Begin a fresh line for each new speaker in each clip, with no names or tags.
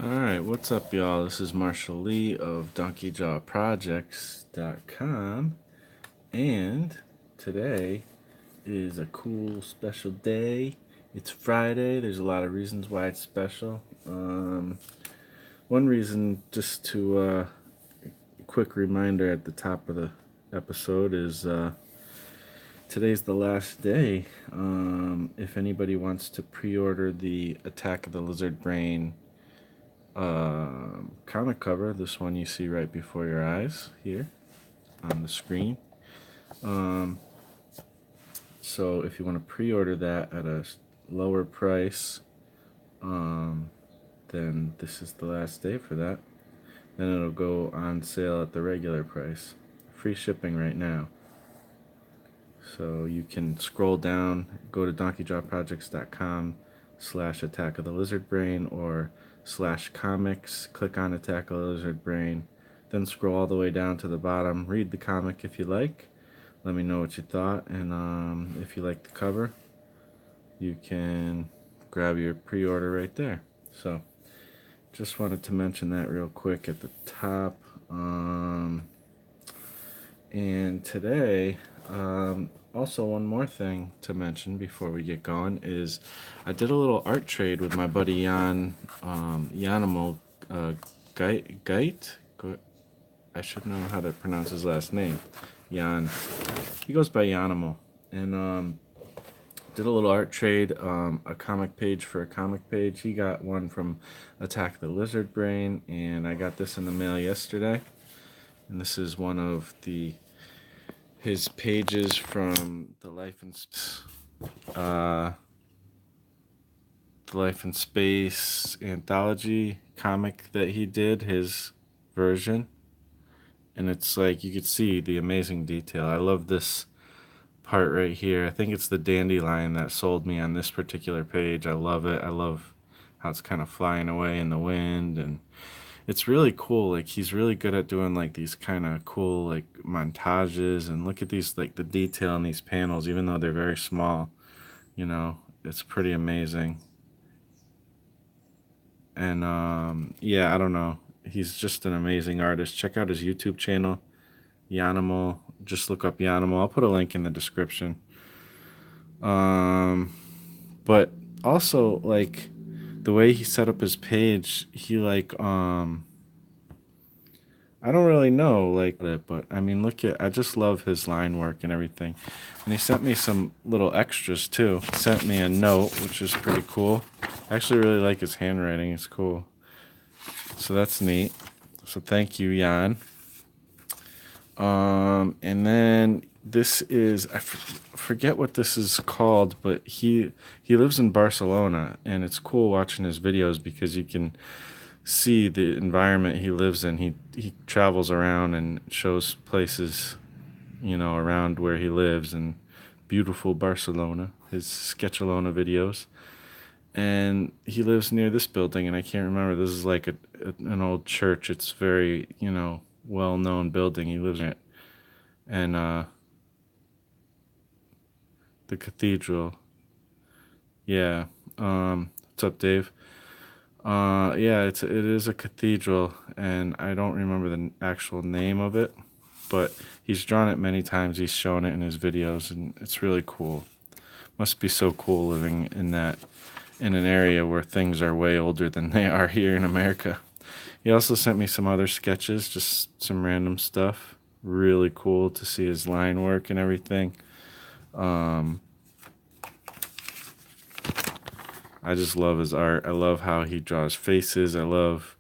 Alright, what's up, y'all? This is Marshall Lee of DonkeyJawProjects.com, and today is a cool, special day. It's Friday. There's a lot of reasons why it's special. One reason, just to quick reminder at the top of the episode, is today's the last day. If anybody wants to pre-order the Attack of the Lizard Brain comic cover, this one you see right before your eyes here on the screen. So if you want to pre-order that at a lower price, then this is the last day for that. Then it'll go on sale at the regular price. Free shipping right now. So you can scroll down, go to DonkeyJawProjects.com/Attack of the Lizard Brain or /comics, click on Attack of the Lizard Brain, then scroll all the way down to the bottom, read the comic if you like, let me know what you thought, and if you like the cover, you can grab your pre-order right there. So just wanted to mention that real quick at the top. And today, also one more thing to mention before we get going is I did a little art trade with my buddy Jan, Yanimal Geit. I should know how to pronounce his last name. Jan. He goes by Yanimal. And did a little art trade, a comic page for a comic page. He got one from Attack the Lizard Brain, and I got this in the mail yesterday. And this is one of his pages from the Life in Space anthology comic that he did, his version. And it's like you could see the amazing detail. I love this part right here. I think it's the dandelion that sold me on this particular page. I love it. I love how it's kind of flying away in the wind, and it's really cool. Like, he's really good at doing like these kind of cool like montages, and look at these, like the detail in these panels, even though they're very small, it's pretty amazing. And yeah, I don't know, he's just an amazing artist. Check out his YouTube channel, Yanimal. Just look up Yanimal. I'll put a link in the description. But also, like, the way he set up his page, he like I don't really know like it, but I mean, I just love his line work and everything. And he sent me some little extras too. He sent me a note, which is pretty cool. I actually really like his handwriting. It's cool. So that's neat. So thank you, Jan. And then this is, I forget what this is called, but he lives in Barcelona, and it's cool watching his videos because you can see the environment he lives in. He travels around and shows places, around where he lives, and beautiful Barcelona, his Sketchalona videos. And he lives near this building, and I can't remember. This is like an old church. It's very, well-known building. He lives in it. And the cathedral. Yeah. What's up, Dave? Yeah, it is a cathedral, and I don't remember the actual name of it, but he's drawn it many times. He's shown it in his videos, and it's really cool. Must be so cool living in an area where things are way older than they are here in America. He also sent me some other sketches, just some random stuff. Really cool to see his line work and everything. I just love his art. I love how he draws faces. I love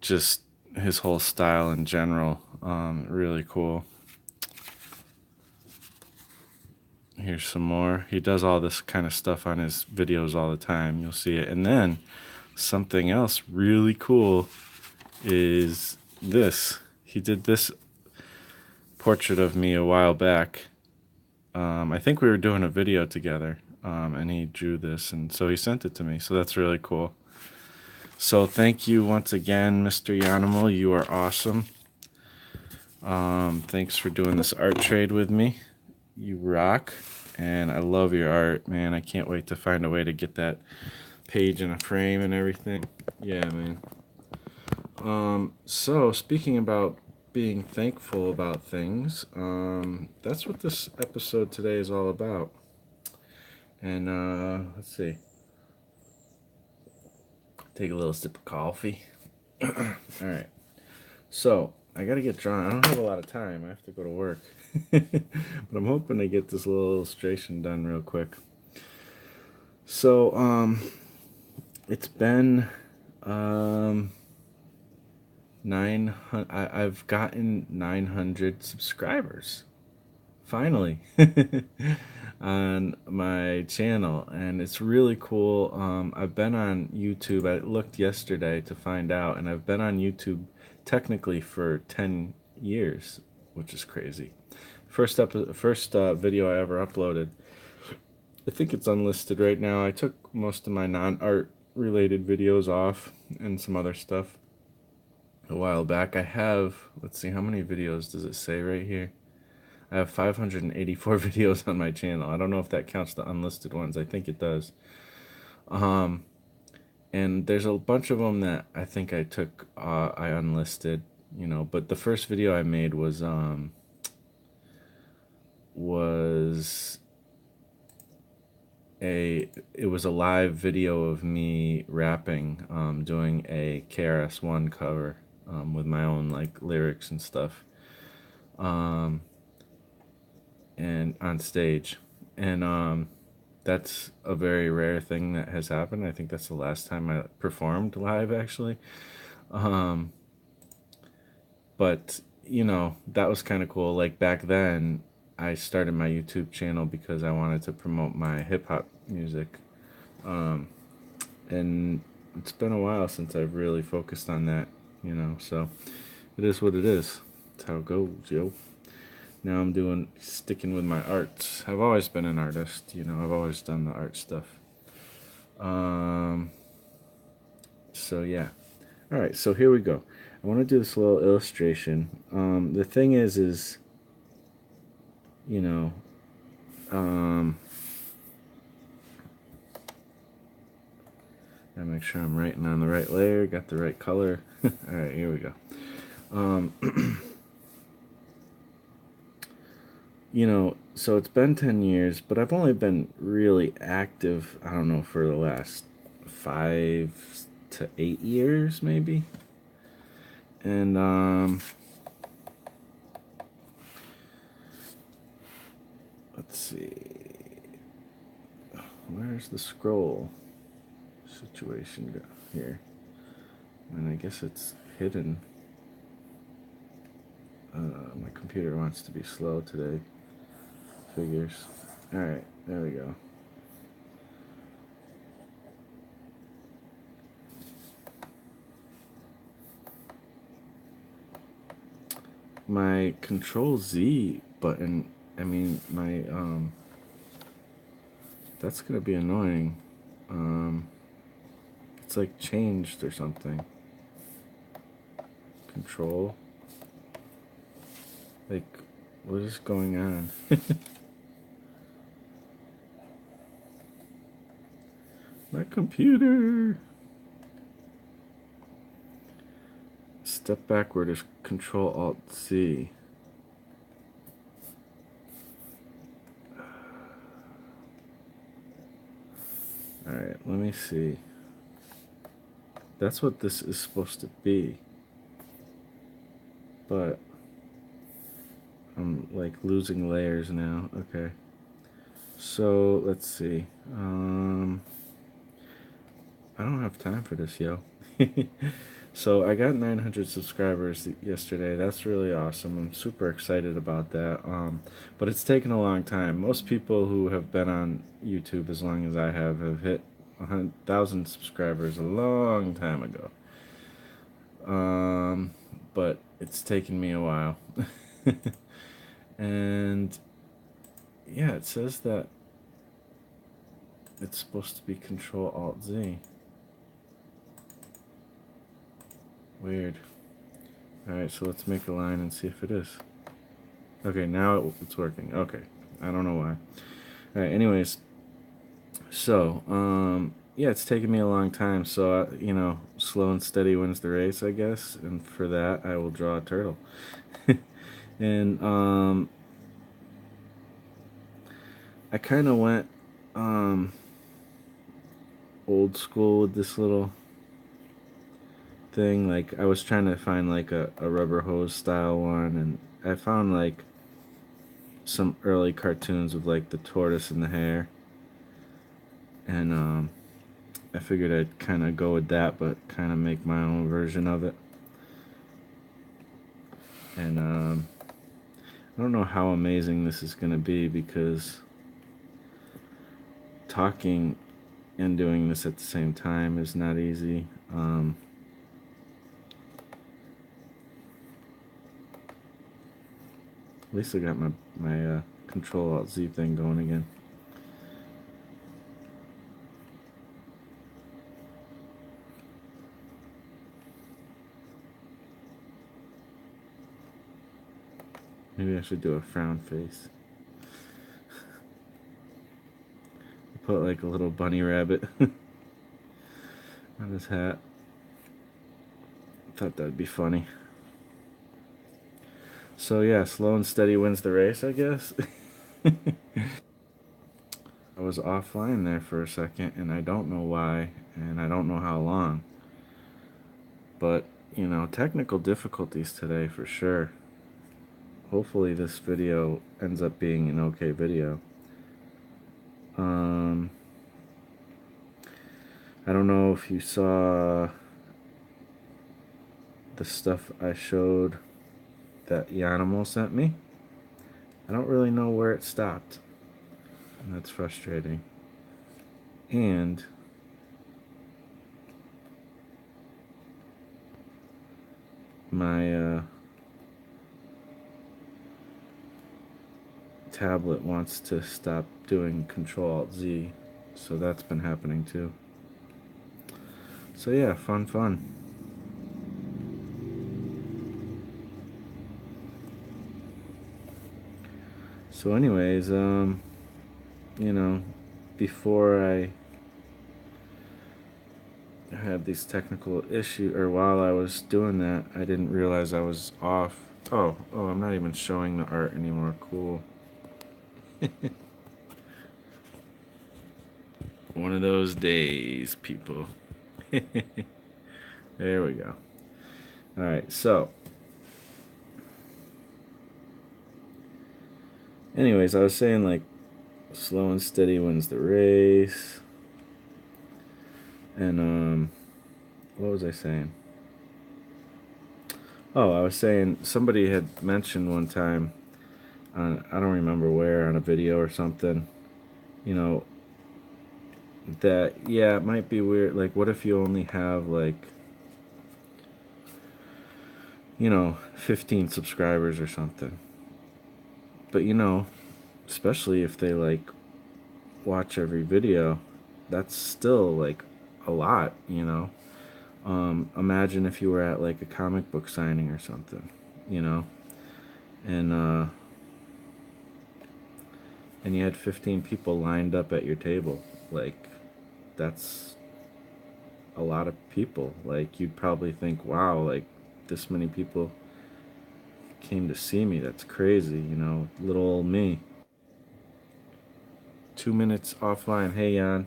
just his whole style in general. Really cool. Here's some more. He does all this kind of stuff on his videos all the time. You'll see it. And then something else really cool is this. He did this portrait of me a while back. I think we were doing a video together, and he drew this, and so he sent it to me. So that's really cool. So thank you once again, Mr. Yanimal. You are awesome. Thanks for doing this art trade with me. You rock, and I love your art, man. I can't wait to find a way to get that page in a frame and everything. Yeah, man. So speaking about being thankful about things, that's what this episode today is all about. And let's see. Take a little sip of coffee. All right. So I gotta get drawn. I don't have a lot of time. I have to go to work. But I'm hoping to get this little illustration done real quick. So it's been 900. I've gotten 900 subscribers finally on my channel, and it's really cool. I've been on YouTube. I looked yesterday to find out, and I've been on YouTube technically for 10 years, which is crazy. First video I ever uploaded. I think it's unlisted right now. I took most of my non-art related videos off and some other stuff a while back. I have, let's see, how many videos does it say right here? I have 584 videos on my channel. I don't know if that counts the unlisted ones. I think it does. And there's a bunch of them that I think I took, I unlisted, you know, but the first video I made was it was a live video of me rapping, doing a KRS-One cover, with my own like lyrics and stuff, and on stage, and that's a very rare thing that has happened. I think that's the last time I performed live, actually. But you know, that was kind of cool. Like back then, I started my YouTube channel because I wanted to promote my hip hop music. And it's been a while since I've really focused on that, you know, so it is what it is. That's how it goes, yo. Now I'm sticking with my arts. I've always been an artist, you know, I've always done the art stuff. So yeah. All right, so here we go. I want to do this little illustration. The thing is, you know, gotta make sure I'm writing on the right layer, got the right color. All right, here we go. You know, so it's been 10 years, but I've only been really active, I don't know, for the last 5 to 8 years, maybe. And, let's see. Where's the scroll situation go here? And I guess it's hidden. My computer wants to be slow today. Figures. Alright, there we go. My Control Z button, I mean, my, that's gonna be annoying. It's like changed or something. Control. Like, what is going on? My computer. Step backward is Control Alt C. Alright, let me see. That's what this is supposed to be. But I'm like losing layers now. Okay. So let's see. I don't have time for this, yo. So I got 900 subscribers yesterday. That's really awesome. I'm super excited about that. But it's taken a long time. Most people who have been on YouTube as long as I have hit 1,000 subscribers a long time ago. But it's taken me a while. And yeah, it says that it's supposed to be Control Alt Z. Weird. Alright, so let's make a line and see if it is. Okay, now it's working. Okay, I don't know why. Alright, anyways. So, yeah, it's taken me a long time. So, you know, slow and steady wins the race, I guess. And for that, I will draw a turtle. And I kind of went um, old school with this little thing. Like, I was trying to find like a rubber hose style one, and I found like some early cartoons with like the tortoise and the hare. And I figured I'd kind of go with that, but kind of make my own version of it. And I don't know how amazing this is going to be, because talking and doing this at the same time is not easy. At least I got my Control-Alt-Z thing going again. Maybe I should do a frown face. Put like a little bunny rabbit on his hat. Thought that'd be funny. So yeah, slow and steady wins the race, I guess. I was offline there for a second, and I don't know why, and I don't know how long. But, you know, technical difficulties today for sure. Hopefully this video ends up being an okay video. I don't know if you saw the stuff I showed that Yanimal sent me. I don't really know where it stopped, and that's frustrating. And my tablet wants to stop doing Control-Alt-Z, so that's been happening too. So yeah, fun. So anyways, you know, before I had these technical issues, or while I was doing that, I didn't realize I was off. Oh, I'm not even showing the art anymore. Cool. One of those days, people. There we go. All right, so anyways, I was saying like slow and steady wins the race. And what was I saying? Oh, I was saying somebody had mentioned one time on, I don't remember where, on a video or something, you know, that yeah, it might be weird, like what if you only have like, you know, 15 subscribers or something. But you know, especially if they like watch every video, that's still like a lot, you know. Imagine if you were at like a comic book signing or something, you know, and and you had 15 people lined up at your table. Like, that's a lot of people. Like, you'd probably think, wow, like this many people came to see me. That's crazy, you know, little old me. 2 minutes offline. Hey, Jan.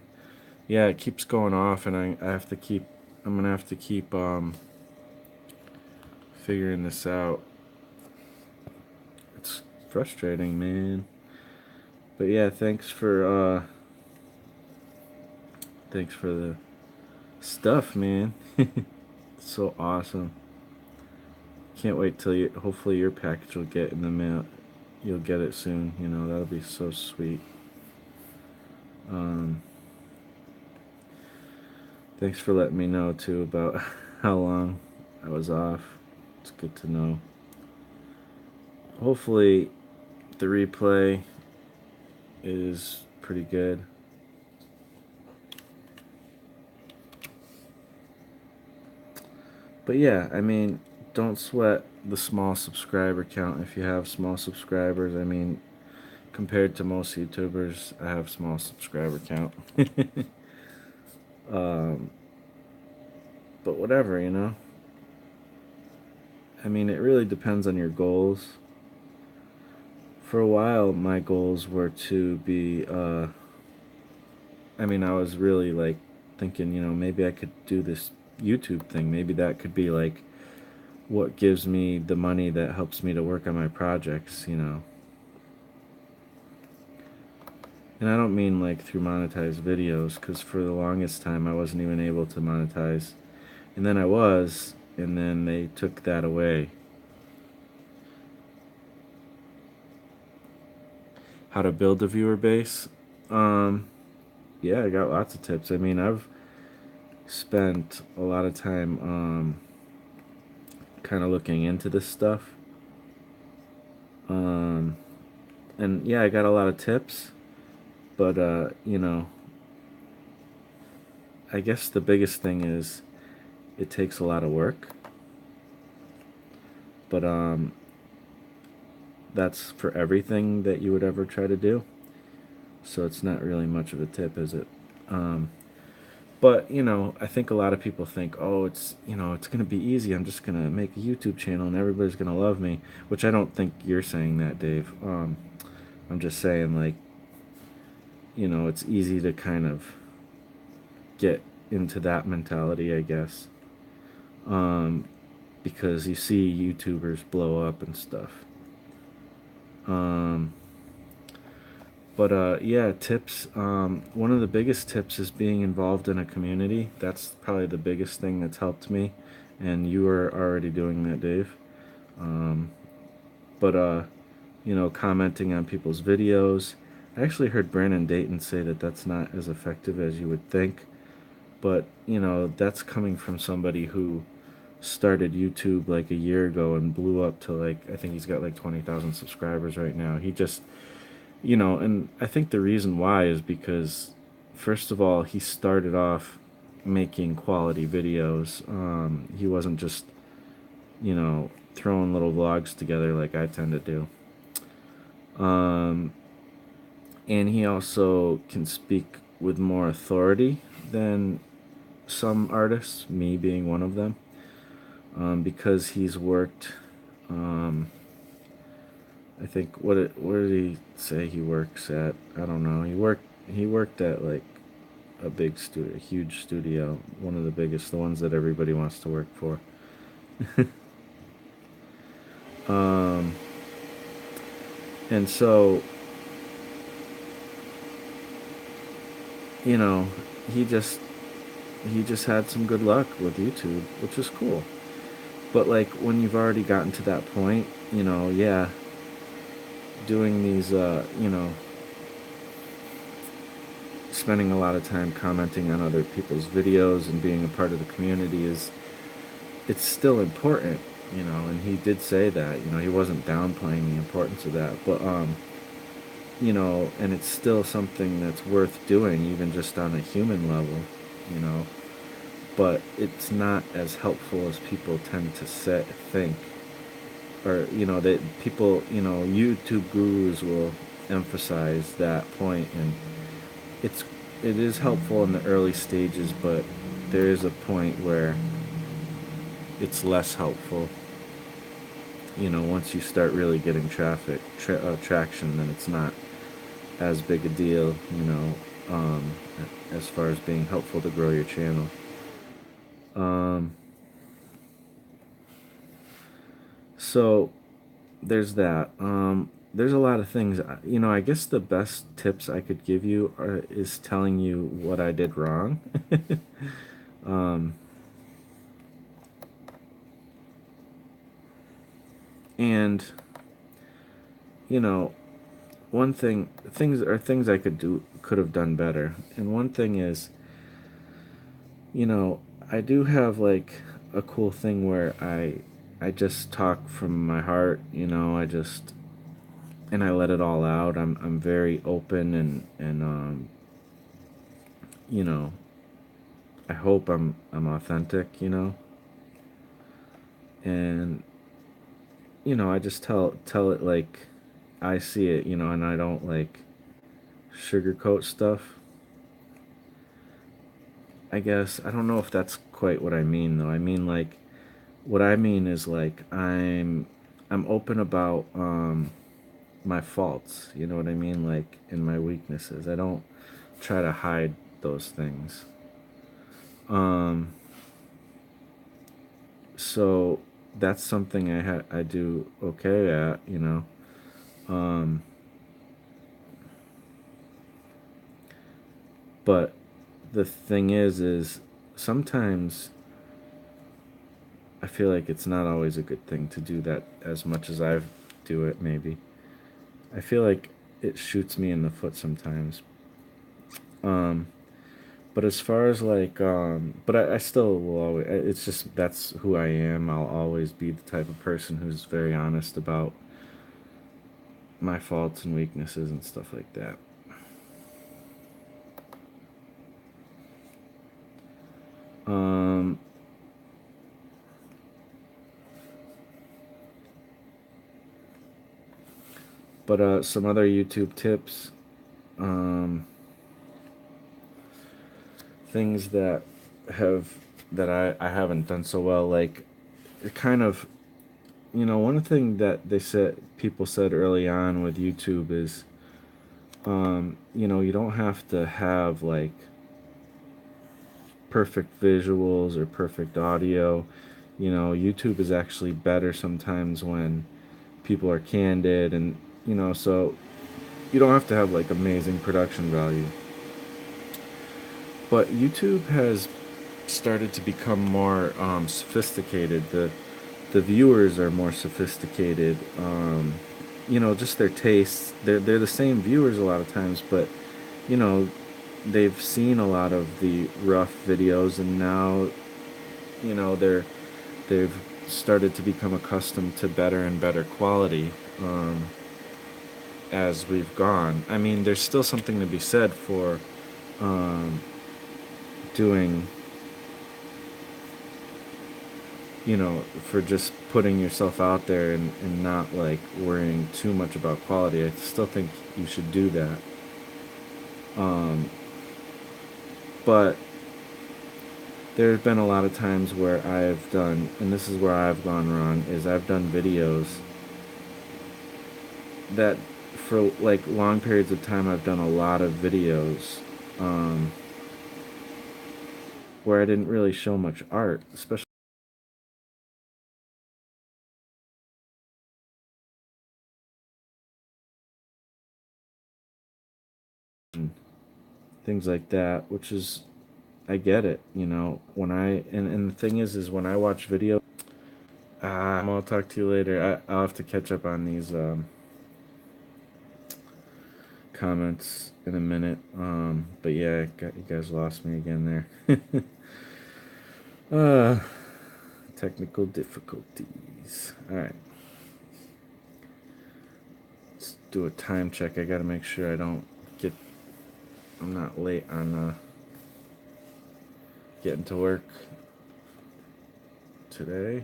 Yeah, it keeps going off, and I have to keep, I'm gonna have to keep figuring this out. It's frustrating, man. But yeah, thanks for the stuff, man. It's so awesome. Can't wait till you, hopefully your package will get in the mail. You'll get it soon, you know, that'll be so sweet. Um, Thanks for letting me know too about how long I was off. It's good to know. Hopefully the replay is pretty good. But yeah, I mean, don't sweat the small subscriber count if you have small subscribers. I mean, compared to most YouTubers, I have small subscriber count. Um, but whatever, you know. I mean, it really depends on your goals. For a while, my goals were to be, I mean, I was really like thinking, you know, maybe I could do this YouTube thing. Maybe that could be like what gives me the money that helps me to work on my projects, you know. And I don't mean like through monetized videos, because for the longest time I wasn't even able to monetize. And then I was, and then they took that away. How to build a viewer base? Um, yeah, I got lots of tips. I mean, I've spent a lot of time kind of looking into this stuff. Um, and yeah, I got a lot of tips, but you know, I guess the biggest thing is it takes a lot of work. But that's for everything that you would ever try to do. So it's not really much of a tip, is it? Um, but you know, I think a lot of people think, oh, it's, you know, it's gonna be easy. I'm just gonna make a YouTube channel and everybody's gonna love me. Which I don't think you're saying that, Dave. I'm just saying, like, you know, it's easy to kind of get into that mentality, I guess, um, because you see YouTubers blow up and stuff. Um, but yeah, tips. One of the biggest tips is being involved in a community. That's probably the biggest thing that's helped me, and you are already doing that, Dave. Um, but you know, commenting on people's videos. I actually heard Brandon Dayton say that that's not as effective as you would think. But, you know, that's coming from somebody who started YouTube like a year ago and blew up to like, I think he's got like 20,000 subscribers right now. He just, you know, and I think the reason why is because, first of all, he started off making quality videos. He wasn't just, you know, throwing little vlogs together like I tend to do. Um, and he also can speak with more authority than some artists, me being one of them, because he's worked. Um, I think what did he say he works at? I don't know. He worked at like a big studio, a huge studio, one of the biggest, the ones that everybody wants to work for. um, and so, you know, he just he just had some good luck with YouTube, which is cool. But like when you've already gotten to that point, you know, yeah, doing these, you know, spending a lot of time commenting on other people's videos and being a part of the community is, it's still important, you know. And he did say that, you know, he wasn't downplaying the importance of that, but you know, and it's still something that's worth doing, even just on a human level, you know. But it's not as helpful as people tend to think, or you know, that people, you know, YouTube gurus will emphasize that point, and it's it is helpful in the early stages, but there is a point where it's less helpful. You know, once you start really getting traction, then it's not as big a deal. You know, as far as being helpful to grow your channel. Um, so there's that. There's a lot of things. You know, I guess the best tips I could give you is telling you what I did wrong. um, and you know, one thing, things I could have done better. And one thing is, you know, I do have like a cool thing where I just talk from my heart. You know, and I let it all out. I'm very open, and you know, I hope I'm authentic, you know. And you know, I just tell it like I see it, you know, and I don't like sugarcoat stuff. I guess I don't know if that's quite what I mean though. I mean like what I mean is like I'm open about my faults, you know what I mean? Like in my weaknesses. I don't try to hide those things. Um so that's something I do okay at, you know. Um but the thing is sometimes I feel like it's not always a good thing to do that as much as I do it maybe. I feel like it shoots me in the foot sometimes. Um but as far as like but I still will always, it's just that's who I am. I'll always be the type of person who's very honest about my faults and weaknesses and stuff like that. Um but some other YouTube tips, um things that have that I haven't done so well, like it kind of, you know, one thing that they said people said early on with YouTube is you know, you don't have to have like perfect visuals or perfect audio. You know, YouTube is actually better sometimes when people are candid, and you know, so you don't have to have like amazing production value. But YouTube has started to become more sophisticated. The viewers are more sophisticated. You know, just their tastes. They're the same viewers a lot of times, but you know, they've seen a lot of the rough videos, and now you know they've started to become accustomed to better and better quality as we've gone. I mean, there's still something to be said for um, doing, you know, for just putting yourself out there and not like worrying too much about quality. I still think you should do that. Um, but there's been a lot of times where I've done, and this is where I've gone wrong, is I've done videos that for like long periods of time I've done a lot of videos um, where I didn't really show much art, especially things like that, which is I get it, you know, when and the thing is when I watch videos, I'll talk to you later. I'll have to catch up on these comments in a minute. But yeah, you guys lost me again there. uh, technical difficulties. All right, let's do a time check. I gotta make sure get, I'm not late on getting to work today.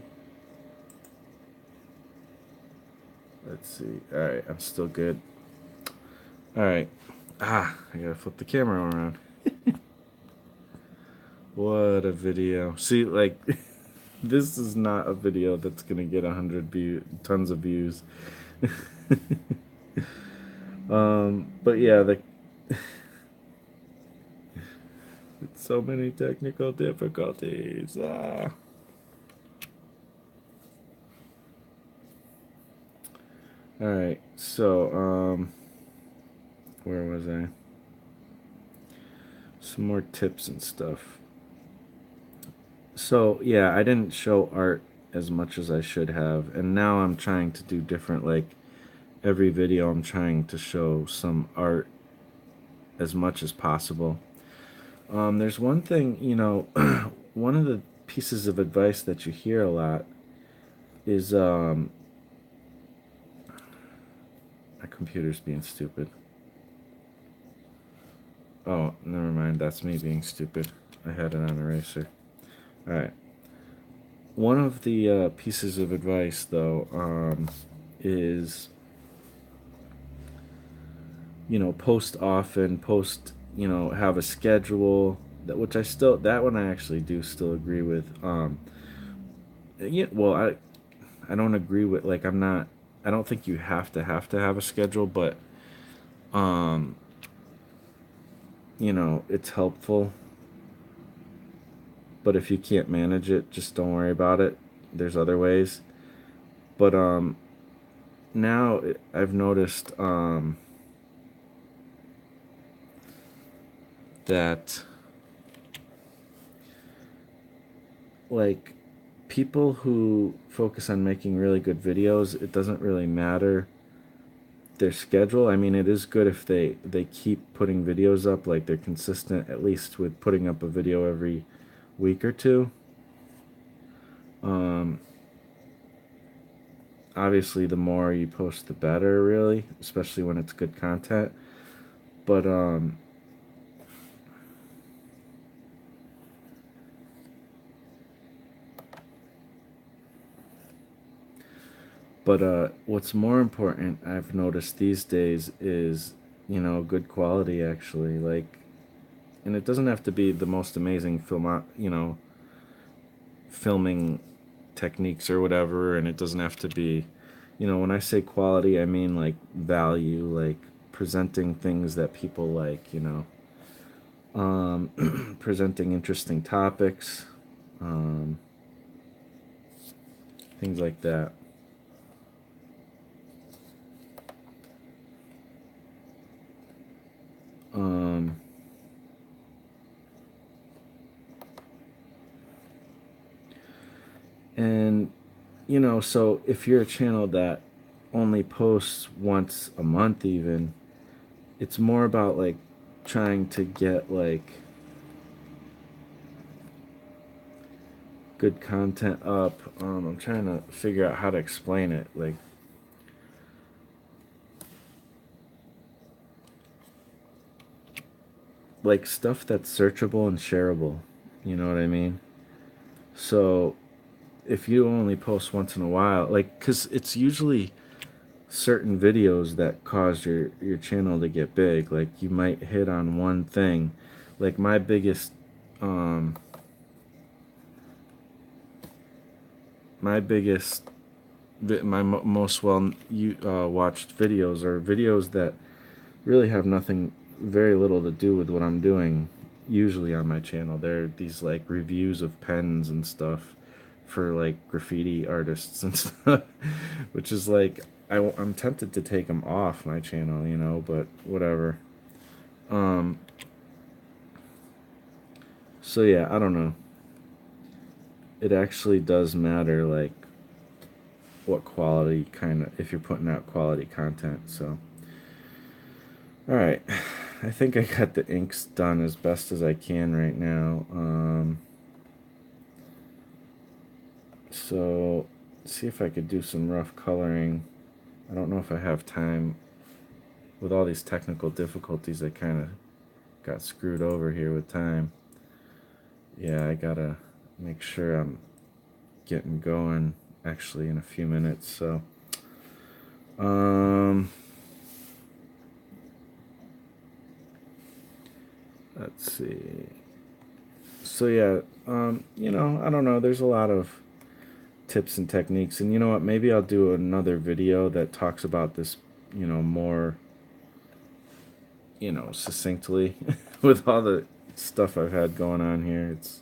Let's see. All right, I'm still good. All right. I gotta flip the camera around. What a video. See, like, this is not a video that's gonna get 100 tons of views. But yeah, so many technical difficulties. All right, so where was I? Some more tips and stuff. So yeah, I didn't show art as much as I should have, and now I'm trying to do different. Like every video, I'm trying to show some art as much as possible. There's one thing, you know, one of the pieces of advice that you hear a lot is my computer's being stupid. Oh, never mind. That's me being stupid. I had it on eraser. All right. One of the pieces of advice, though, is, you know, post often, have a schedule. which I still, that one I actually do still agree with. Yeah, well, I don't agree with, like, I'm not, I don't think you have a schedule, but um it's helpful. But if you can't manage it, just don't worry about it. There's other ways. But now I've noticed that, like, people who focus on making really good videos, it doesn't really matter their schedule. I mean, it is good if they keep putting videos up, like they're consistent at least with putting up a video every week or two. Um, Obviously, the more you post, the better, really, especially when it's good content. But what's more important, I've noticed these days, is good quality, actually. Like, and it doesn't have to be the most amazing filming techniques or whatever, and it doesn't have to be, when I say quality, I mean like value, like presenting things that people like, presenting interesting topics, um, things like that. Um, and so if you're a channel that only posts once a month, even, it's more about like trying to get like good content up. I'm trying to figure out how to explain it. Like stuff that's searchable and shareable. You know what I mean? So if you only post once in a while, like, because it's usually certain videos that cause your channel to get big. Like, you might hit on one thing. Like um my biggest most well you watched videos are videos that really have nothing, very little to do with what I'm doing usually on my channel. They're these like reviews of pens and stuff for like graffiti artists and stuff, which is like, I'm tempted to take them off my channel, but whatever. Um, so yeah, I don't know. It actually does matter, like, what quality, kind of, if you're putting out quality content. So, all right. I think I got the inks done as best as I can right now. So, see if I could do some rough coloring. I don't know if I have time. With all these technical difficulties, I kind of got screwed over here with time. Yeah, I gotta make sure I'm getting going actually in a few minutes. So, um, let's see. So yeah, I don't know. There's a lot of tips and techniques, and you know what? Maybe I'll do another video that talks about this, more, succinctly, with all the stuff I've had going on here. It's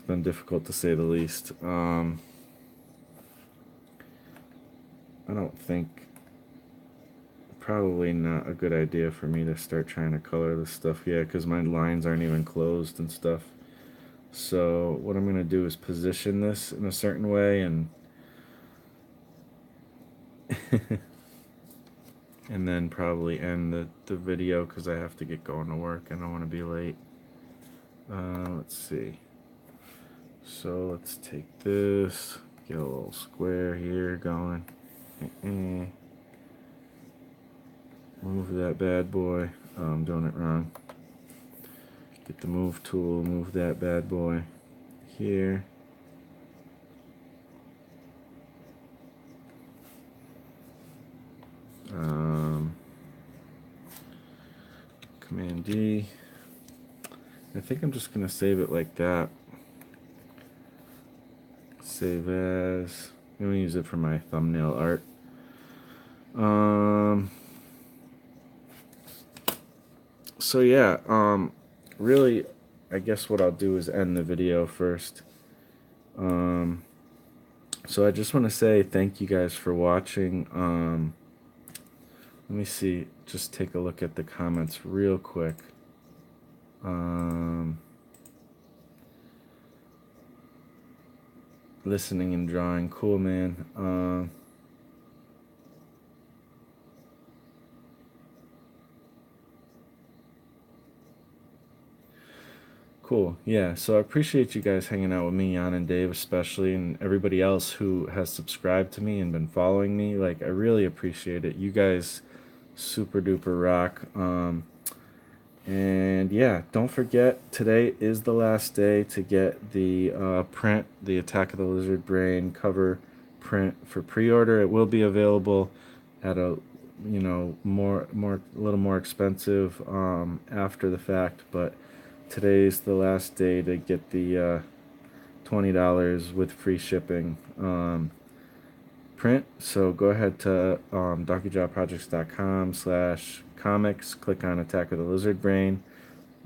been difficult to say the least. I don't think, probably not a good idea for me to start trying to color this stuff yet, because my lines aren't even closed and stuff. So what I'm going to do is position this in a certain way, and and then probably end the video, because I have to get going to work and I don't want to be late. Let's see. So let's take this, get a little square here going. Move that bad boy. Oh, I'm doing it wrong. Get the move tool, move that bad boy here. Command D. I think I'm just gonna save it like that. Save as. I'm gonna use it for my thumbnail art. So yeah, really, I guess what I'll do is end the video first. So I just want to say thank you guys for watching. Let me see, just take a look at the comments real quick. Listening and drawing, cool, man. Cool. Yeah. So I appreciate you guys hanging out with me, Jan and Dave, especially, and everybody else who has subscribed to me and been following me. Like, I really appreciate it. You guys super duper rock. And yeah, don't forget, today is the last day to get the print, the Attack of the Lizard Brain cover print for pre-order. It will be available at a, you know, a little more expensive after the fact, but today's the last day to get the $20 with free shipping print. So go ahead to DonkeyJawProjects.com/comics, click on Attack of the Lizard Brain,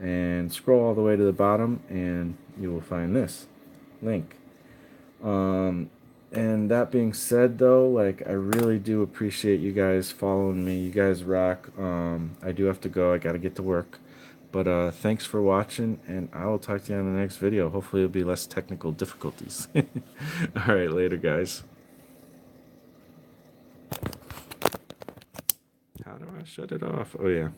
and scroll all the way to the bottom, and you will find this link. And that being said, though, like, I really do appreciate you guys following me. You guys rock. I do have to go. I got to get to work. But thanks for watching, and I will talk to you in the next video. Hopefully it'll be less technical difficulties. All right, later, guys. How do I shut it off? Oh, yeah.